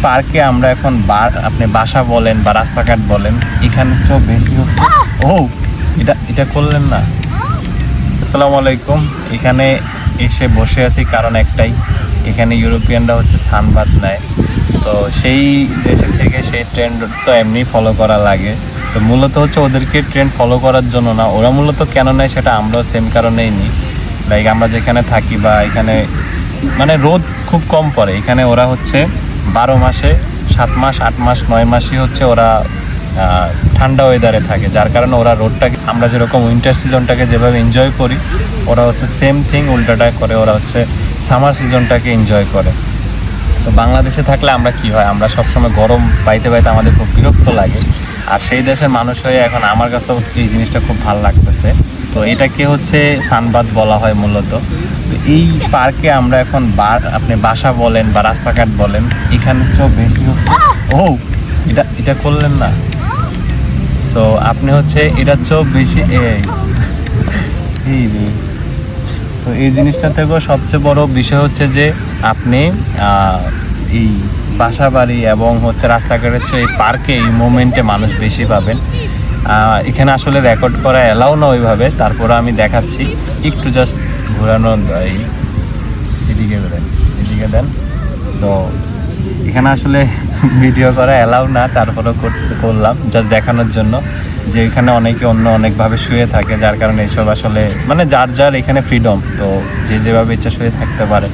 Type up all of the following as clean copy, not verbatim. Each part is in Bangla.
পার্কে আমরা এখন আপনি বাসা বলেন বা রাস্তাঘাট বলেন, এখানে তো বেশি হচ্ছে। ও এটা এটা করলেন না। আসসালামু আলাইকুম। এখানে এসে বসে আছি কারণ একটাই, এখানে ইউরোপিয়ানরা হচ্ছে সানবাথ নেয়। তো সেই দেশে থেকে সেই ট্রেন্ড তো এমনি ফলো করা লাগে। তো মূলত হচ্ছে ওদেরকে ট্রেন্ড ফলো করার জন্য না, ওরা মূলত কেন নেয় সেটা আমরাও সেম কারণেই নিই। লাইক আমরা যেখানে থাকি বা এখানে মানে রোদ খুব কম পড়ে, এখানে ওরা হচ্ছে 12 মাসে 7 মাস 8 মাস 9 মাসই হচ্ছে ওরা ঠান্ডা ওয়েদারে থাকে, যার কারণে ওরা রোদটাকে আমরা যেরকম উইন্টার সিজনটাকে যেভাবে এনজয় করি, ওরা হচ্ছে সেম থিং উল্টাটা করে, ওরা হচ্ছে সামার সিজনটাকে এনজয় করে। তো বাংলাদেশে থাকলে আমরা কি হয়, আমরা সবসময় গরম পাইতে পাইতে আমাদের খুব বিরক্ত লাগে। আর সেই দেশের মানুষ হয়ে এখন আমার কাছেও এই জিনিসটা খুব ভালো লাগতেছে। তো এটাকে হচ্ছে সানবাথ বলা হয় মূলত। তো এই পার্কে আমরা এখন আপনি বাসা বলেন বা রাস্তাঘাট বলেন, এখানে তো বেশি হচ্ছে। ও এটা এটা করলেন না। সো আপনি হচ্ছে এটা চেয়েও বেশি তো এই জিনিসটা থেকেও সবচেয়ে বড় বিষয় হচ্ছে যে আপনি এই বাসা বাড়ি এবং হচ্ছে রাস্তাঘাটের চেয়ে এই পার্কে এই মোমেন্টে মানুষ বেশি পাবেন। এখানে আসলে রেকর্ড করা অ্যালাউ না ওইভাবে, তারপরে আমি দেখাচ্ছি একটু জাস্ট ঘোরানো। এদিকে দেন। সো এখানে আসলে ভিডিও করা অ্যালাউ না, তারপরেও করলাম জাস্ট দেখানোর জন্য যে এখানে অনেকে অনেকভাবে শুয়ে থাকে, যার কারণে এইসব আসলে মানে যার এখানে ফ্রিডম, তো যে যেভাবে ইচ্ছা শুয়ে থাকতে পারে।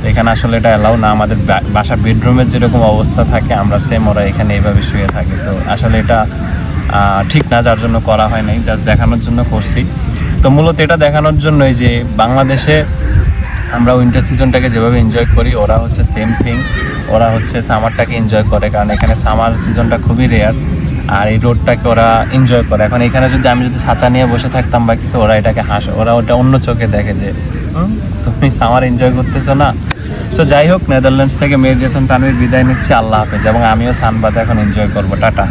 তো এখানে আসলে এটা অ্যালাউ না। আমাদের বাসার বেডরুমের যেরকম অবস্থা থাকে আমরা সেম ওরা এখানে এইভাবে শুয়ে থাকে। তো আসলে এটা ঠিক না, যার জন্য করা হয় নাই, জাস্ট দেখানোর জন্য করছি। তো মূলত এটা দেখানোর জন্যই যে বাংলাদেশে আমরা উইন্টার সিজনটাকে যেভাবে এনজয় করি, ওরা হচ্ছে সেম থিং, ওরা হচ্ছে সামারটাকে এনজয় করে, কারণ এখানে সামার সিজনটা খুবই রেয়ার আর এই রোডটাকে ওরা এনজয় করে। এখন এখানে যদি আমি ছাতা নিয়ে বসে থাকতাম বা কিছু, ওরা এটাকে হাসে, ওরা ওটা অন্য চোখে দেখে যে তুমি সামার এনজয় করতেছো না। সো যাই হোক, নেদারল্যান্ডস থেকে মেহেদী হাসান তানভীর বিদায় নিচ্ছি। আল্লাহ হাফেজ। এবং আমিও সানবাথ এখন এনজয় করবো। টাটা।